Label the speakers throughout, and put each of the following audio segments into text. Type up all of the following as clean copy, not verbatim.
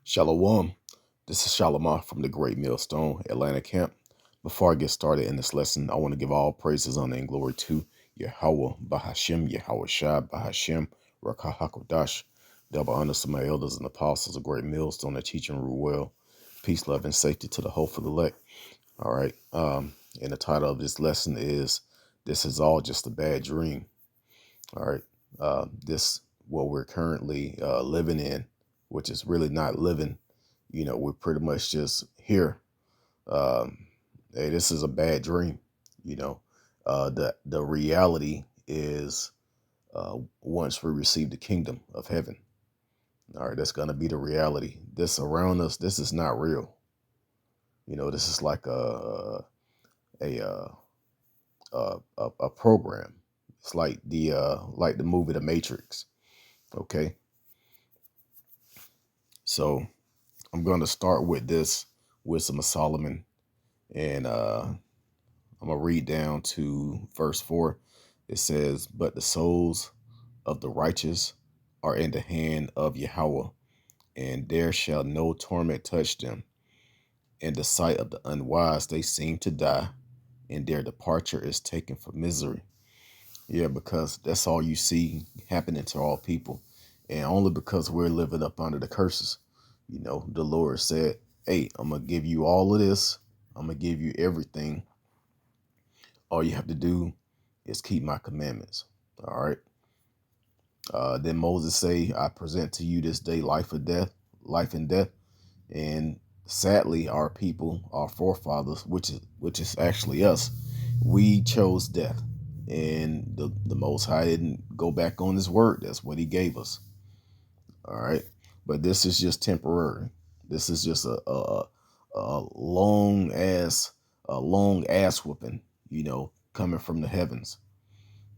Speaker 1: Shalom. This is Shalimah from the Great Millstone Atlanta camp. Before I get started in this lesson, I want to give all praises, honor, and glory to Yahweh Bahashim, Yahweh Shai Bahashim, Rakah HaKodash. Double honors to my elders and apostles of Great Millstone that teach and rule well. Peace, love, and safety to the hopeful elect. All right. And the title of this lesson is "This is all just a bad dream." All right. This what we're currently living in, which is really not living. We're pretty much just here. Hey, this is a bad dream. The reality is once we receive the kingdom of heaven. All right, that's gonna be the reality. This around us, this is not real. This is like a a program. It's like the movie The Matrix. Okay, so I'm going to start with this Wisdom of Solomon, and I'm going to read down to verse 4. It says, "But the souls of the righteous are in the hand of Yahweh, and there shall no torment touch them. In the sight of the unwise they seem to die, and their departure is taken for misery." Yeah, because that's all you see happening to all people, and only because we're living up under the curses. The Lord said, "Hey, I'm gonna give you all of this. I'm gonna give you everything. All you have to do is keep my commandments." All right. Then Moses say, "I present to you this day life and death." And sadly, our people, our forefathers, which is actually us, we chose death. And the Most High didn't go back on his word. That's what he gave us. All right. But this is just temporary. This is just a long ass whooping, coming from the heavens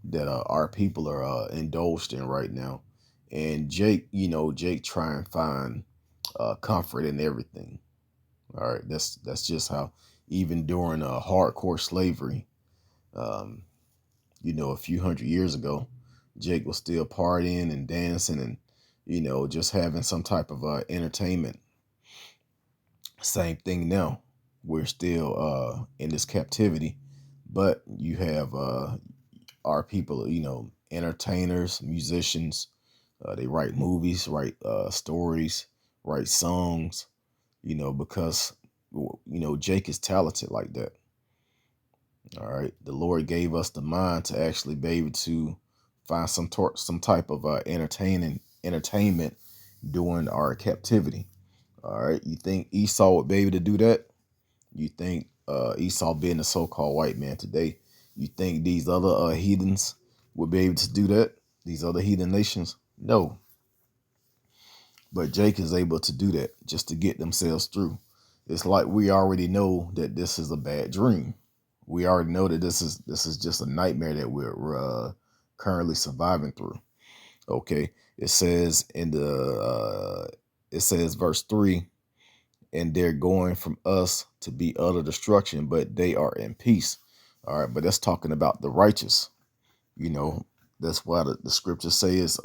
Speaker 1: that our people are indulged in right now. And Jake try and find comfort in everything. All right. That's just how, even during hardcore slavery, um, a few hundred years ago, Jake was still partying and dancing and, just having some type of entertainment. Same thing now. We're still in this captivity, but you have our people, entertainers, musicians. They write movies, write stories, write songs, because, Jake is talented like that. All right. The Lord gave us the mind to actually be able to find some type of entertainment during our captivity. All right. You think Esau would be able to do that? You think Esau, being a so-called white man today, you think these other heathens would be able to do that? These other heathen nations? No. But Jake is able to do that just to get themselves through. It's like we already know that this is a bad dream. We already know that this is just a nightmare that we're currently surviving through. Okay, it says verse 3, "And they're going from us to be utter destruction, but they are in peace." All right, but that's talking about the righteous. That's why the scripture says,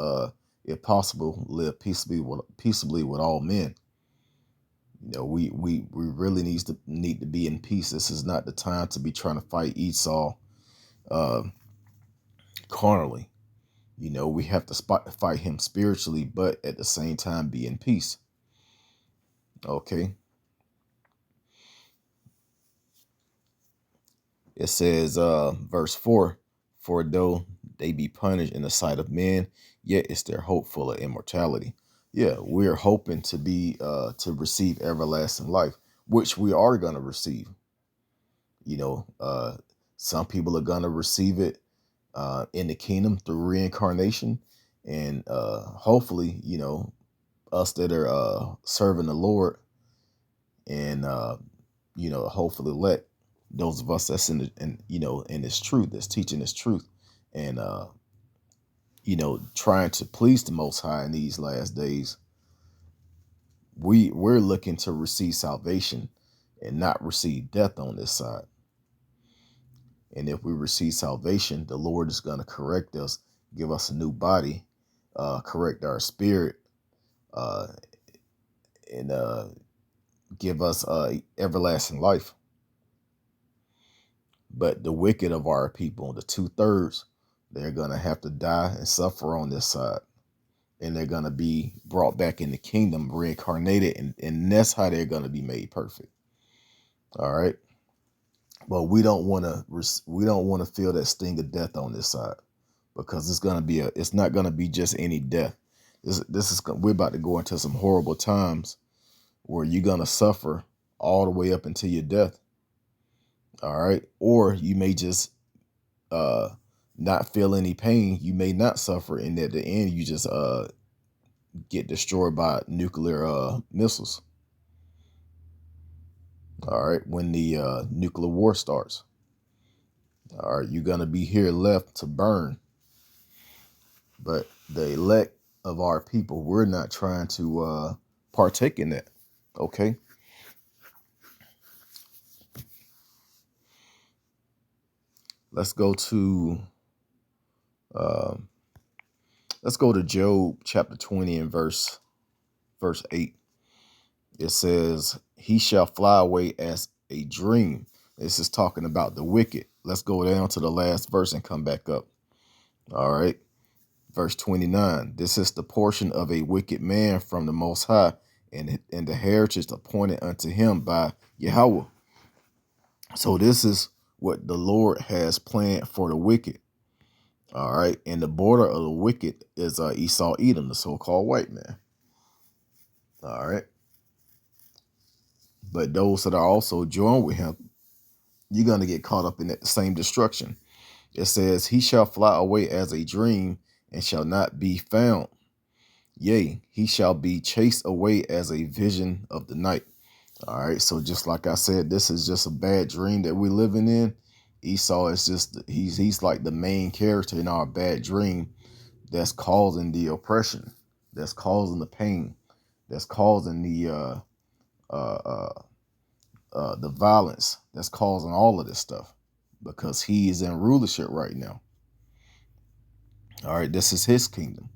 Speaker 1: if possible, live peaceably with all men. We really need to be in peace. This is not the time to be trying to fight Esau uh, carnally. We have to fight him spiritually, but at the same time be in peace. Okay. It says, verse 4, "For though they be punished in the sight of men, yet is their hope full of immortality." Yeah, we're hoping to receive everlasting life, which we are going to receive. Some people are going to receive it in the kingdom through reincarnation. And hopefully, us that are serving the Lord and, hopefully let those of us that's in this truth, that's teaching this truth and, trying to please the Most High in these last days. We're looking to receive salvation and not receive death on this side. And if we receive salvation, the Lord is going to correct us, give us a new body, correct our spirit, and give us everlasting life. But the wicked of our people, the 2/3, they're going to have to die and suffer on this side. And they're going to be brought back in the kingdom, reincarnated. And that's how they're going to be made perfect. All right. But we don't want to feel that sting of death on this side, because it's not going to be just any death. We're about to go into some horrible times where you're going to suffer all the way up until your death. All right. Or you may just not feel any pain. You may not suffer, and at the end you just get destroyed by nuclear missiles. All right. When the nuclear war starts. All right. You're going to be here left to burn. But the elect of our people, we're not trying to partake in that. Okay. Let's go to Job chapter 20 and verse 8. It says, he shall fly away as a dream. This is talking about the wicked. Let's go down to the last verse and come back up. All right. Verse 29. This is the portion of a wicked man from the Most High, and the heritage appointed unto him by Yahweh. So this is what the Lord has planned for the wicked. All right. And the border of the wicked is Esau, Edom, the so-called white man. All right. But those that are also joined with him, you're going to get caught up in that same destruction. It says, he shall fly away as a dream and shall not be found. Yea, he shall be chased away as a vision of the night. All right. So just like I said, this is just a bad dream that we're living in. Esau is just, he's like the main character in our bad dream that's causing the oppression, that's causing the pain, that's causing the violence, that's causing all of this stuff, because he is in rulership right now. All right, this is his kingdom.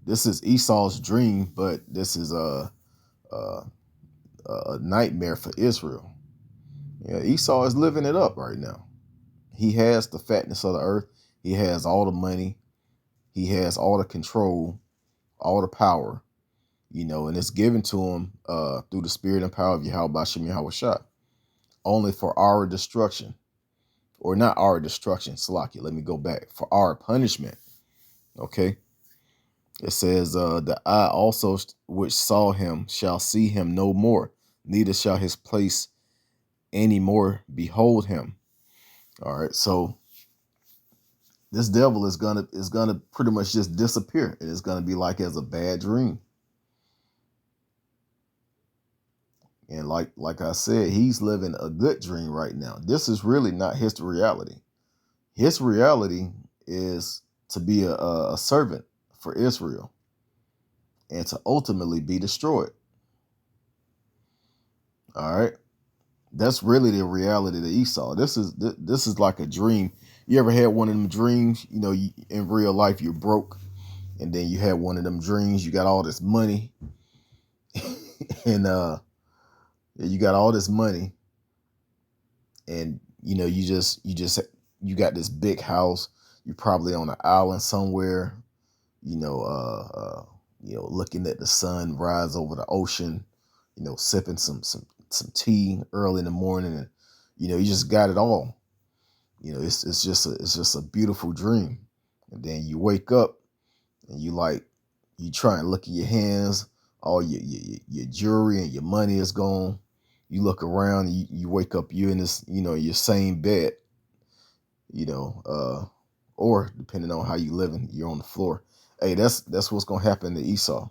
Speaker 1: This is Esau's dream, but this is a nightmare for Israel. Yeah, Esau is living it up right now. He has the fatness of the earth. He has all the money. He has all the control, all the power, and it's given to him through the spirit and power of Yahweh Bashim Yahweh Shah, only for our destruction. Or not our destruction, Salakia. Let me go back. For our punishment. Okay. It says, the eye also which saw him shall see him no more, neither shall his place any more behold him. All right. So this devil is gonna pretty much just disappear. It is gonna be like as a bad dream. And like I said, he's living a good dream right now. This is really not his reality. His reality is to be a servant for Israel and to ultimately be destroyed. All right. That's really the reality of Esau. This is like a dream. You ever had one of them dreams, in real life you're broke, and then you had one of them dreams, you got all this money and you got all this money, and you got this big house. You're probably on an island somewhere, looking at the sun rise over the ocean, sipping some tea early in the morning, and you just got it all. It's just a beautiful dream. And then you wake up and you try and look at your hands, all your jewelry and your money is gone. You look around, you wake up, you're in this, your same bed, or depending on how you living, you're on the floor. Hey, that's what's gonna happen to Esau.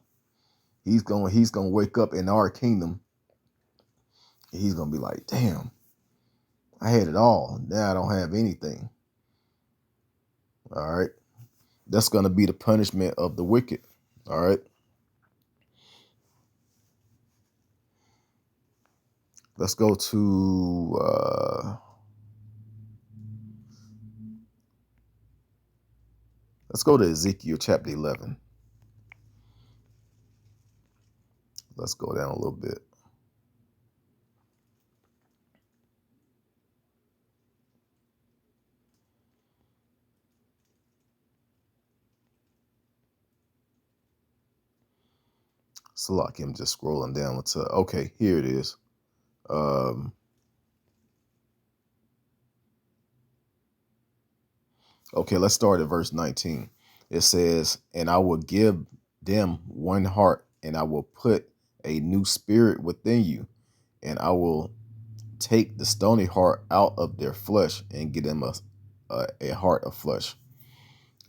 Speaker 1: He's gonna wake up in our kingdom, and he's gonna be like, damn, I had it all. Now I don't have anything. All right. That's gonna be the punishment of the wicked. All right. Let's go to Ezekiel chapter 11. Let's go down a little bit. Salaki, I'm just scrolling down to, okay, here it is. Um, okay, let's start at verse 19. It says, and I will give them one heart, and I will put a new spirit within you, and I will take the stony heart out of their flesh and give them a heart of flesh.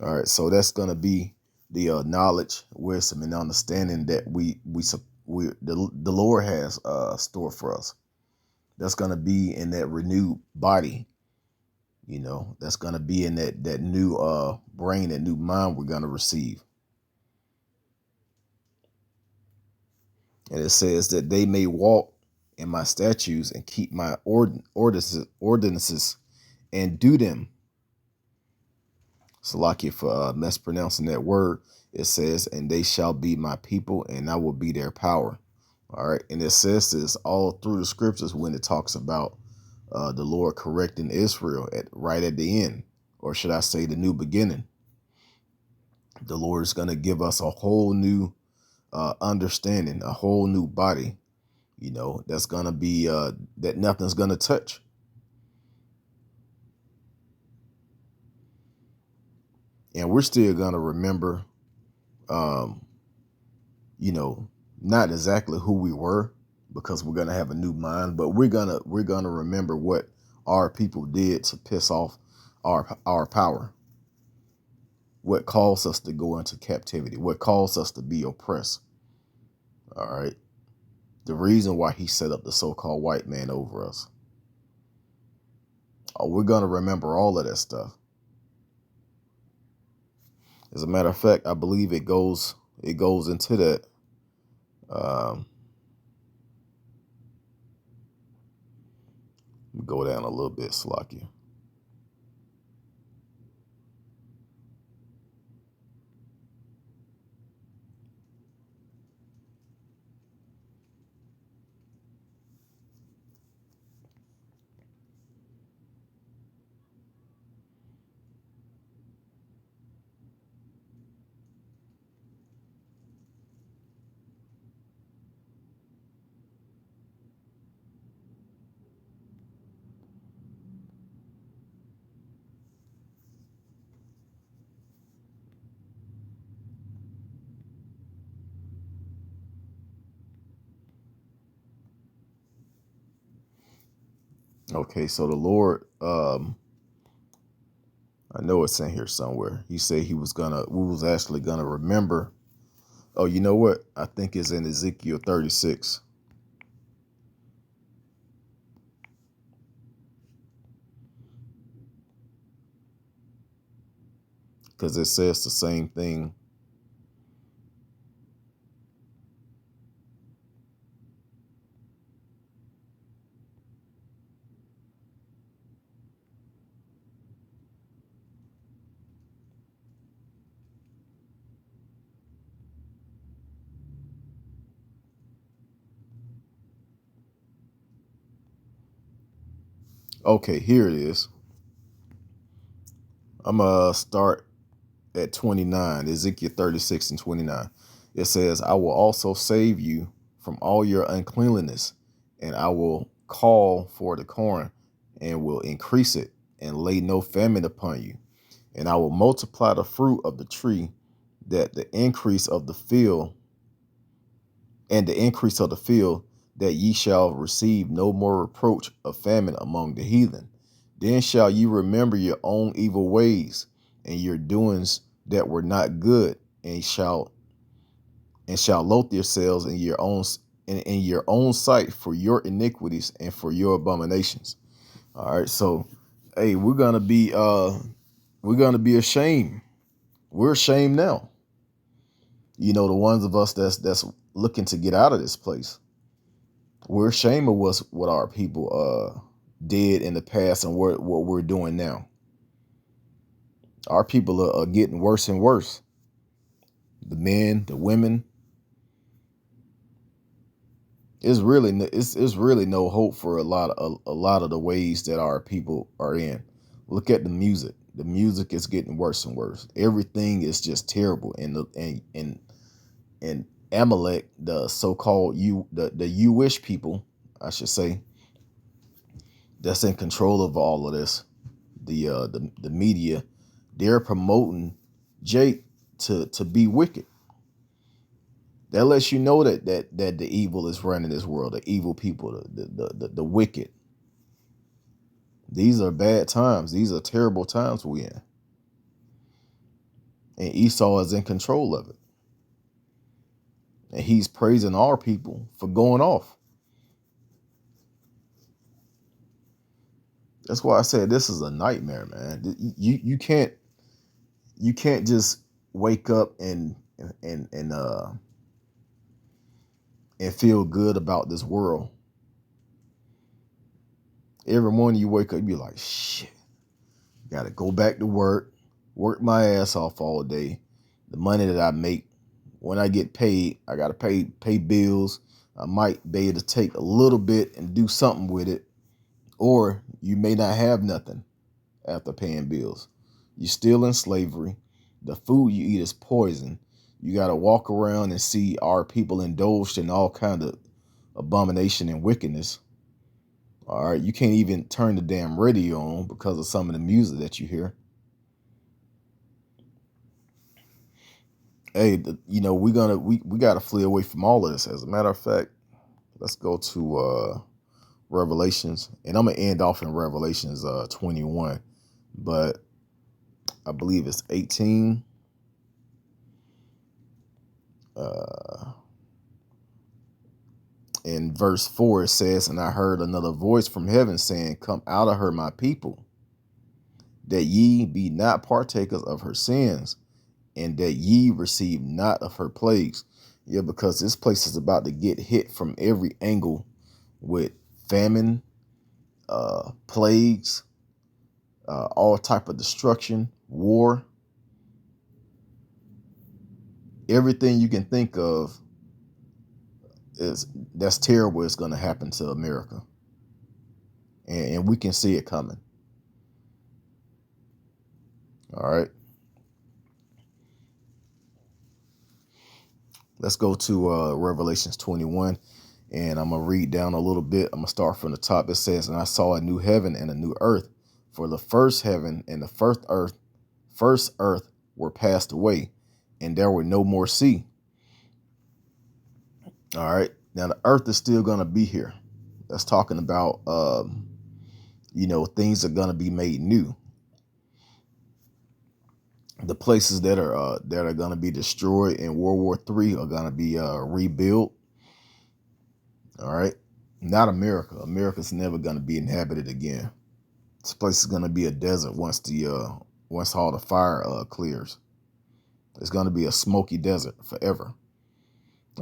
Speaker 1: All right, so that's gonna be the knowledge, wisdom, and understanding that the Lord has stored for us. That's gonna be in that renewed body. You know, that's gonna be in that new brain, that new mind we're gonna receive. And it says that they may walk in my statutes and keep my ordinances and do them. Salakia for mispronouncing that word. It says, and they shall be my people, and I will be their power. All right. And it says this all through the scriptures when it talks about the Lord correcting Israel right at the end, or should I say the new beginning. The Lord is going to give us a whole new understanding, a whole new body, you know, that's going to be that nothing's going to touch. And we're still going to remember, you know, not exactly who we were, because we're going to have a new mind, but we're going to remember what our people did to piss off our power, what caused us to go into captivity, what caused us to be oppressed. All right. The reason why he set up the so-called white man over us. Oh, we're going to remember all of that stuff. As a matter of fact, I believe it goes into that. Go down a little bit, Slakia. Okay, so the Lord, I know it's in here somewhere. He said we was actually gonna remember. Oh, you know what? I think it's in Ezekiel 36. Because it says the same thing. Okay, here it is. I'm gonna start at 29, Ezekiel 36 and 29. It says, I will also save you from all your uncleanliness, and I will call for the corn and will increase it and lay no famine upon you. And I will multiply the fruit of the tree, that the increase of the field that ye shall receive no more reproach of famine among the heathen. Then shall ye remember your own evil ways and your doings that were not good, and shall loathe yourselves in your own sight for your iniquities and for your abominations. All right, so hey, we're gonna be ashamed. We're ashamed now. You know, the ones of us that's looking to get out of this place. We're ashamed of what our people did in the past and what we're doing now. Our people are getting worse and worse. The men, the women, It's really no hope for a lot of the ways that our people are in. Look at the music. The music is getting worse and worse. Everything is just terrible. And Amalek, the so-called the Jewish people, I should say, that's in control of all of this. The media, they're promoting Jake to be wicked. That lets you know that the evil is running this world, the evil people, the wicked. These are bad times. These are terrible times we're in. And Esau is in control of it. And he's praising our people for going off. That's why I said this is a nightmare, man. You can't just wake up and and feel good about this world. Every morning you wake up, you be like, shit, gotta go back to work my ass off all day. The money that I make, when I get paid, I gotta pay bills. I might be able to take a little bit and do something with it, or you may not have nothing after paying bills. You're still in slavery. The food you eat is poison. You gotta walk around and see our people indulged in all kind of abomination and wickedness. All right, you can't even turn the damn radio on because of some of the music that you hear. Hey, we gotta flee away from all of this. As a matter of fact, let's go to Revelations, and I'm gonna end off in Revelations 21, but I believe it's 18. In verse 4 it says, "And I heard another voice from heaven saying, Come out of her, my people, that ye be not partakers of her sins, and that ye receive not of her plagues." Yeah, because this place is about to get hit from every angle with famine, plagues, all type of destruction, war, everything you can think of is that's terrible. Is going to happen to America, and we can see it coming. All right, let's go to Revelations 21, and I'm gonna read down a little bit. I'm gonna start from the top. It says, "And I saw a new heaven and a new earth, for the first heaven and the first earth were passed away, and there were no more sea." All right, now the earth is still gonna be here. That's talking about things are gonna be made new. The places that are gonna be destroyed in World War III are gonna be rebuilt. All right, not America. America's never gonna be inhabited again. This place is gonna be a desert once all the fire clears. It's gonna be a smoky desert forever.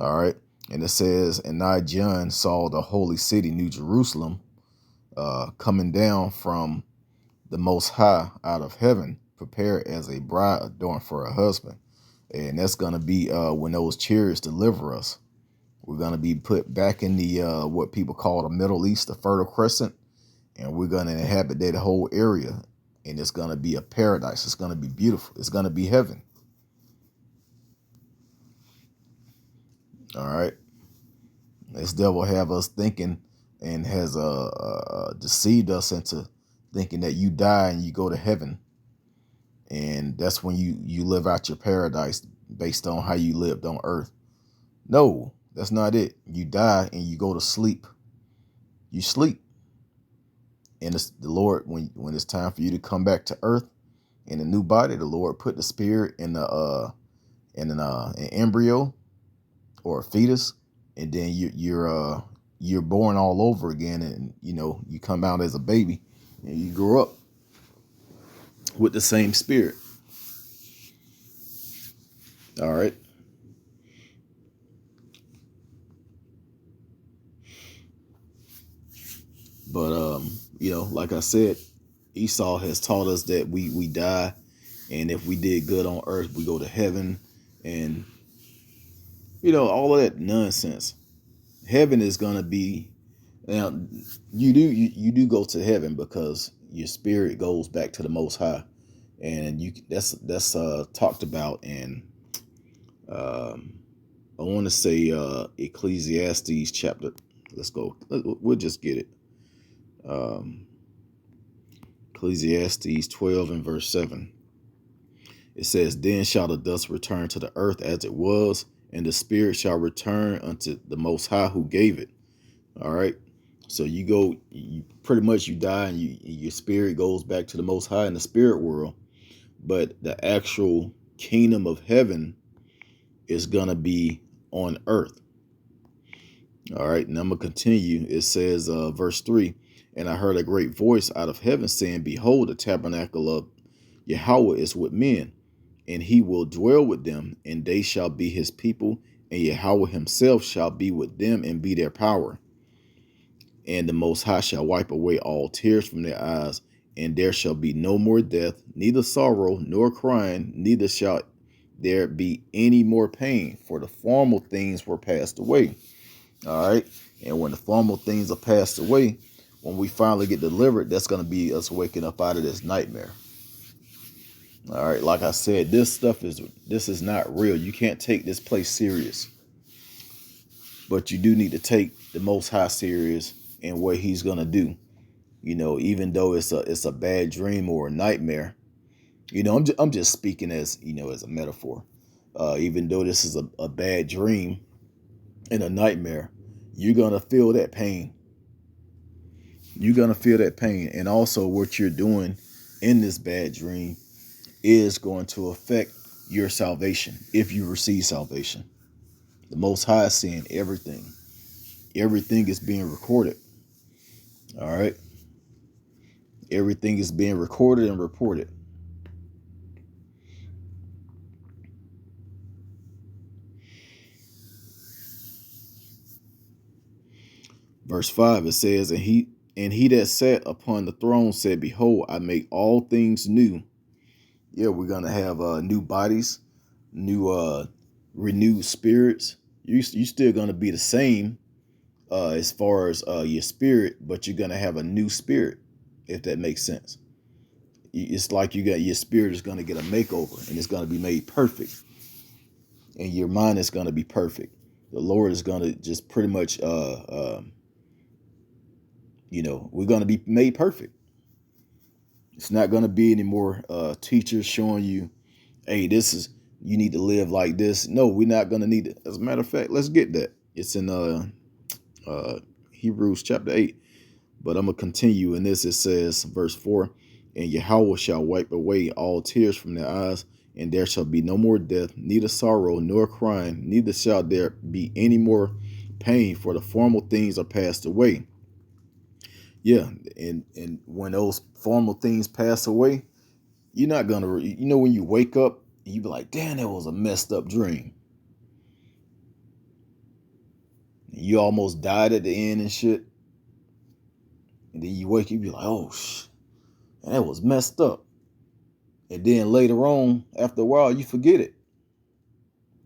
Speaker 1: All right, and it says, "And I, John, saw the holy city, New Jerusalem, coming down from the Most High out of heaven, prepared as a bride adorned for her husband." And that's gonna be when those chariots deliver us. We're gonna be put back in the what people call the Middle East, the Fertile Crescent, and we're gonna inhabit that whole area. And it's gonna be a paradise. It's gonna be beautiful. It's gonna be heaven. All right. This devil have us thinking and has deceived us into thinking that you die and you go to heaven, and that's when you live out your paradise based on how you lived on earth. No, that's not it. You die and you go to sleep. You sleep, and it's the Lord, when it's time for you to come back to earth in a new body, the Lord put the spirit in an embryo or a fetus, and then you're born all over again, and you come out as a baby and you grow up with the same spirit. All right. But like I said, Esau has taught us that we die, and if we did good on earth, we go to heaven, and all of that nonsense. Heaven is gonna be now. You do go to heaven because your spirit goes back to the Most High, and you that's talked about in um, I want to say Ecclesiastes chapter. Let's go. We'll just get it. Um, Ecclesiastes 12 and verse 7. It says, "Then shall the dust return to the earth as it was, and the spirit shall return unto the Most High who gave it." All right. So you go, you pretty much you die, and your spirit goes back to the Most High in the spirit world. But the actual kingdom of heaven is gonna be on earth. All right. And I'm gonna continue. It says, verse 3, "And I heard a great voice out of heaven saying, Behold, the tabernacle of Yahweh is with men, and he will dwell with them, and they shall be his people, and Yahweh himself shall be with them and be their power. And the Most High shall wipe away all tears from their eyes, and there shall be no more death, neither sorrow nor crying, neither shall there be any more pain, for the former things were passed away." All right. And when the former things are passed away, when we finally get delivered, that's going to be us waking up out of this nightmare. All right. Like I said, this is not real. You can't take this place serious. But you do need to take the Most High serious and what he's going to do. Even though it's a bad dream or a nightmare, I'm just speaking as, as a metaphor. Even though this is a bad dream and a nightmare, you're going to feel that pain. You're going to feel that pain. And also what you're doing in this bad dream is going to affect your salvation if you receive salvation. The Most High is seeing everything. Everything is being recorded. All right. Everything is being recorded and reported. Verse 5, it says, and he that sat upon the throne said, Behold, I make all things new. Yeah, we're gonna have new bodies, new renewed spirits. You still gonna be the same as far as your spirit, but you're gonna have a new spirit, if that makes sense. It's like your spirit is gonna get a makeover, and it's gonna be made perfect, and your mind is gonna be perfect. The Lord is gonna just pretty much we're going to be made perfect. It's not going to be any more teachers showing you, hey, you need to live like this. No, we're not going to need it. As a matter of fact, let's get that. It's in Hebrews chapter 8. But I'm going to continue in this. It says, verse 4, "And Yahweh shall wipe away all tears from their eyes, and there shall be no more death, neither sorrow nor crying, neither shall there be any more pain, for the former things are passed away." Yeah, and when those formal things pass away, you're not gonna, when you wake up, you be like, damn, that was a messed up dream. You almost died at the end and shit. And then you wake up, you be like, oh, that was messed up. And then later on, after a while, you forget it.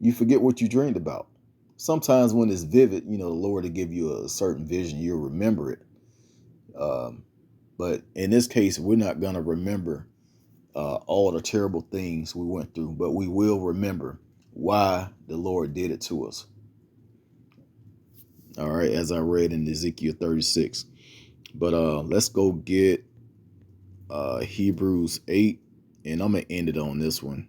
Speaker 1: You forget what you dreamed about. Sometimes when it's vivid, the Lord will give you a certain vision, you'll remember it. But in this case, we're not gonna remember all the terrible things we went through, but we will remember why the Lord did it to us. All right, as I read in Ezekiel 36. But let's go get Hebrews 8, and I'm gonna end it on this one.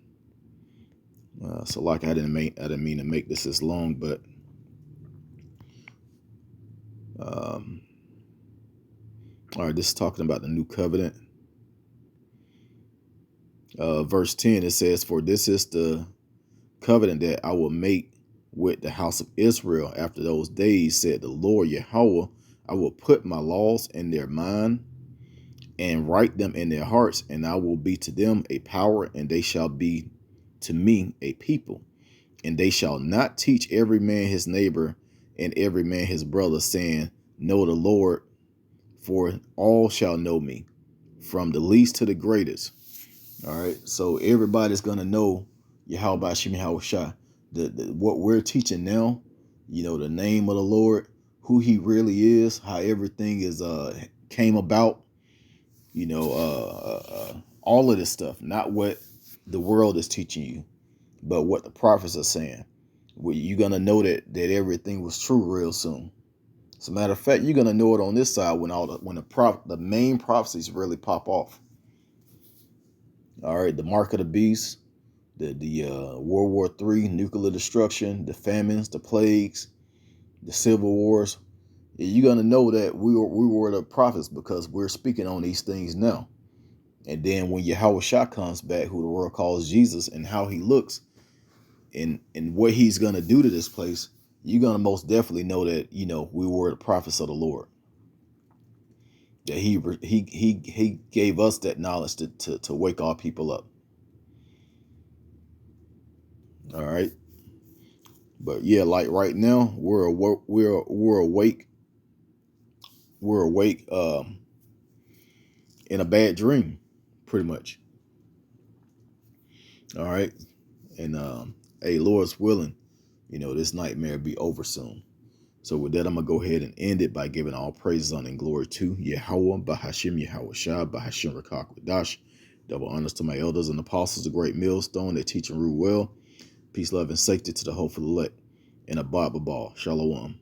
Speaker 1: So like I didn't mean to make this long, but all right, this is talking about the new covenant. Verse 10, it says, "For this is the covenant that I will make with the house of Israel after those days, said the Lord Yahweh. I will put my laws in their mind and write them in their hearts, and I will be to them a power, and they shall be to me a people. And they shall not teach every man his neighbor and every man his brother, saying, Know the Lord, for all shall know me, from the least to the greatest." All right. So everybody's going to know Yahweh Shem Yahweh Shai. What we're teaching now, the name of the Lord, who he really is, how everything is came about, all of this stuff, not what the world is teaching you, but what the prophets are saying. Well, you're gonna know that everything was true real soon. As a matter of fact, you're gonna know it on this side when the main prophecies really pop off. All right, the mark of the beast, the World War III, nuclear destruction, the famines, the plagues, the civil wars. You're gonna know that we were the prophets because we're speaking on these things now. And then when Yahweh Shah comes back, who the world calls Jesus, and how he looks and what he's gonna do to this place, you're gonna most definitely know that we were the prophets of the Lord. That he gave us that knowledge to wake our people up. All right, but yeah, like right now we're awake. We're awake in a bad dream, pretty much. All right, and hey, Lord's willing, this nightmare be over soon. So with that, I'm going to go ahead and end it by giving all praises, honor, and glory to Yahweh, Bahashim, Yahweh Shah, Bahashim, Rakak, Dash. Double honors to my elders and apostles, the great millstone that teach and rule well. Peace, love, and safety to the hopeful elect. And a Baba Ball. Shalom.